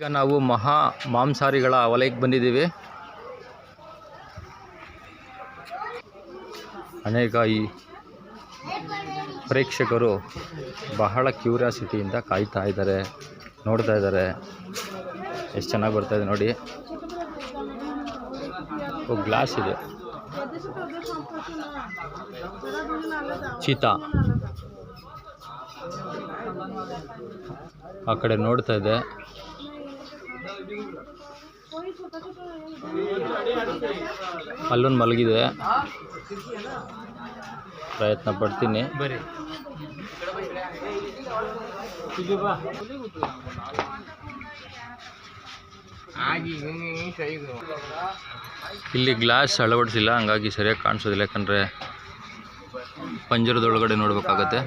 ಈಗ ನಾವು ಮಹಾ ಮಾಂಸಾಹಾರಿಗಳ ವಲಯಕ್ಕೆ ಬಂದಿದ್ದೀವಿ. ಅನೇಕ ಈ ಪ್ರೇಕ್ಷಕರು ಬಹಳ ಕ್ಯೂರಿಯಾಸಿಟಿಯಿಂದ ಕಾಯ್ತಾ ಇದ್ದಾರೆ, ನೋಡ್ತಾ ಇದ್ದಾರೆ. ಎಷ್ಟು ಚೆನ್ನಾಗಿ ಬರ್ತಾ ಇದೆ ನೋಡಿ. ಗ್ಲಾಸ್ ಇದೆ, ಚೀತಾ ಆ ಕಡೆ ನೋಡ್ತಾ ಇದೆ. ಅಲ್ಲೊಂದು ಮಲಗಿದೆ. ಪ್ರಯತ್ನ ಪಡ್ತೀನಿ. ಇಲ್ಲಿ ಗ್ಲಾಸ್ ಅಳವಡಿಸಿಲ್ಲ, ಹಂಗಾಗಿ ಸರಿಯಾಗಿ ಕಾಣಿಸೋದಿಲ್ಲ. ಯಾಕಂದರೆ ಪಂಜರದೊಳಗಡೆ ನೋಡಬೇಕಾಗತ್ತೆ.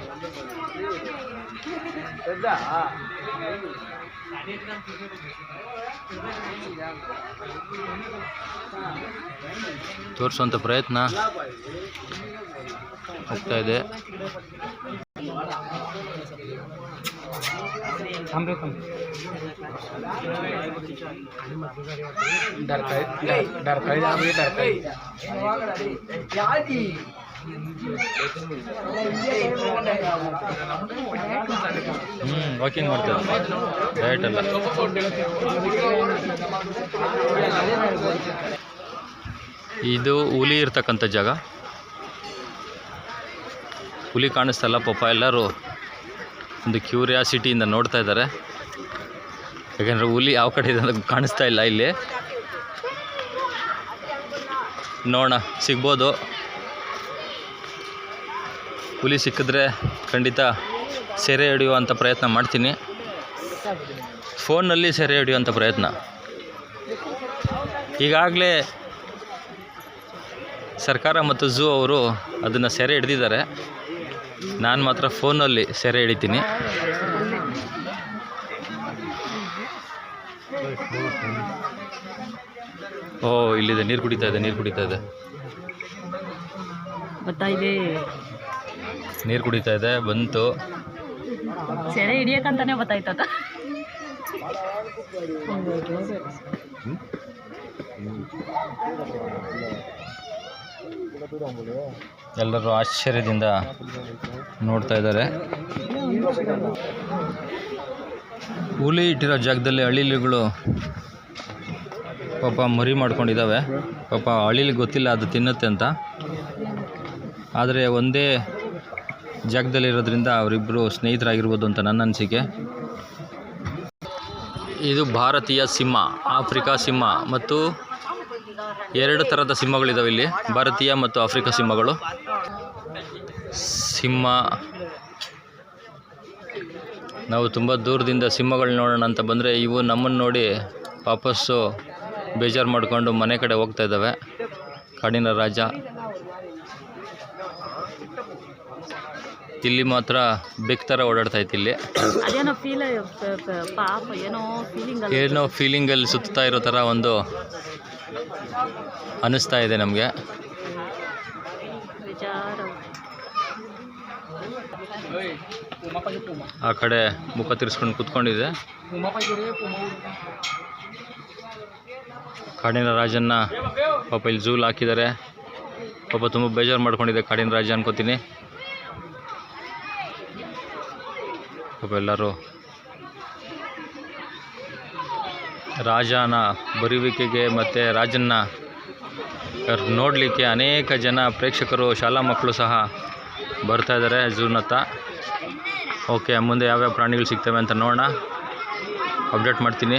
ತೋರಿಸುವಂಥ ಪ್ರಯತ್ನ ಹೋಗ್ತಾ ಇದೆ. ವಾಕಿಂಗ್ ಮಾಡ್ತಾರೆ, ಡಯಟ್ ಅಲ್ಲ. ಇದು ಹುಲಿ ಇರ್ತಕ್ಕಂಥ ಜಾಗ. ಹುಲಿ ಕಾಣಿಸ್ತಲ್ಲ ಪಾಪ, ಎಲ್ಲರೂ ಒಂದು ಕ್ಯೂರಿಯಾಸಿಟಿಯಿಂದ ನೋಡ್ತಾ ಇದ್ದಾರೆ. ಯಾಕೆಂದರೆ ಹುಲಿ ಯಾವ ಕಡೆ ಇದೆ ಅಂತ ಕಾಣಿಸ್ತಾ ಇಲ್ಲ. ಇಲ್ಲಿ ನೋಡೋಣ, ಸಿಗ್ಬೋದು. ಹುಲಿ ಸಿಕ್ಕಿದ್ರೆ ಖಂಡಿತ ಸೆರೆ ಹಿಡಿಯುವಂಥ ಪ್ರಯತ್ನ ಮಾಡ್ತೀನಿ. ಫೋನ್ನಲ್ಲಿ ಸೆರೆ ಹಿಡಿಯುವಂಥ ಪ್ರಯತ್ನ. ಈಗಾಗಲೇ ಸರ್ಕಾರ ಮತ್ತು ಝೂ ಅವರು ಅದನ್ನು ಸೆರೆ ಹಿಡಿದಿದ್ದಾರೆ. ನಾನು ಮಾತ್ರ ಫೋನಲ್ಲಿ ಸೆರೆ ಹಿಡಿತೀನಿ. ಓ, ಇಲ್ಲಿದೆ, ನೀರು ಕುಡಿತಾ ಇದೆ, ನೀರು ಕುಡಿತಾ ಇದೆ, ನೀರು ಕುಡಿತಾ ಇದೆ. ಬಂತು, ಸೆರೆ ಹಿಡಿಯಕ್ಕಂತಾನೆ ಗೊತ್ತಾಯ್ತದ. ಎಲ್ಲರೂ ಆಶ್ಚರ್ಯದಿಂದ ನೋಡ್ತಾ ಇದ್ದಾರೆ. ಹುಲಿ ಇಟ್ಟಿರೋ ಜಾಗದಲ್ಲಿ ಅಳಿಲುಗಳು ಪಾಪ ಮರಿ ಮಾಡ್ಕೊಂಡಿದ್ದಾವೆ. ಪಾಪ ಅಳಿಲಿಗೆ ಗೊತ್ತಿಲ್ಲ ಅದು ತಿನ್ನುತ್ತೆ ಅಂತ. ಆದರೆ ಒಂದೇ ಜಾಗದಲ್ಲಿರೋದ್ರಿಂದ ಅವರಿಬ್ಬರು ಸ್ನೇಹಿತರಾಗಿರ್ಬೋದು ಅಂತ ನನ್ನ ಅನಿಸಿಕೆ. ಇದು ಭಾರತೀಯ ಸಿಂಹ, ಆಫ್ರಿಕಾ ಸಿಂಹ ಮತ್ತು ಎರಡು ಥರದ ಸಿಂಹಗಳಿದ್ದಾವೆ ಇಲ್ಲಿ, ಭಾರತೀಯ ಮತ್ತು ಆಫ್ರಿಕಾ ಸಿಂಹಗಳು. ಸಿಂಹ, ನಾವು ತುಂಬ ದೂರದಿಂದ ಸಿಂಹಗಳು ನೋಡೋಣ ಅಂತ ಬಂದರೆ ಇವು ನಮ್ಮನ್ನು ನೋಡಿ ವಾಪಸ್ಸು ಬೇಜಾರು ಮಾಡಿಕೊಂಡು ಮನೆ ಕಡೆ ಹೋಗ್ತಾ ಇದ್ದಾವೆ. ಕಾಡಿನ ರಾಜ. ಇಲ್ಲಿ ಮಾತ್ರ ಬೆಕ್ ಥರ ಓಡಾಡ್ತಾ ಇತ್ತು. ಇಲ್ಲಿ ಏನೋ ಫೀಲಿಂಗಲ್ಲಿ ಸುತ್ತಾ ಇರೋ ಥರ ಒಂದು ಅನ್ನಿಸ್ತಾ ಇದೆ ನಮಗೆ. ಆ ಕಡೆ ಮುಖ ತಿರ್ಸ್ಕೊಂಡು ಕೂತ್ಕೊಂಡಿದೆ. ಕಾಡಿನ ರಾಜನ್ನ ಪಾಪ ಇಲ್ಲಿ ಝೂಲ್ ಹಾಕಿದ್ದಾರೆ. ಪಾಪ ತುಂಬ ಬೇಜಾರು ಮಾಡ್ಕೊಂಡಿದೆ ಕಾಡಿನ ರಾಜ ಅನ್ಕೋತೀನಿ. ಪಾಪ ಎಲ್ಲರೂ ರಾಜನ ಬರುವಿಕೆಗೆ ಮತ್ತು ರಾಜನ್ನ ನೋಡಲಿಕ್ಕೆ ಅನೇಕ ಜನ ಪ್ರೇಕ್ಷಕರು, ಶಾಲಾ ಮಕ್ಕಳು ಸಹ ಬರ್ತಾ ಇದ್ದಾರೆ ಝೂನತ್ತ. ಓಕೆ, ಮುಂದೆ ಯಾವ್ಯಾವ ಪ್ರಾಣಿಗಳು ಸಿಗ್ತವೆ ಅಂತ ನೋಡೋಣ, ಅಪ್ಡೇಟ್ ಮಾಡ್ತೀನಿ.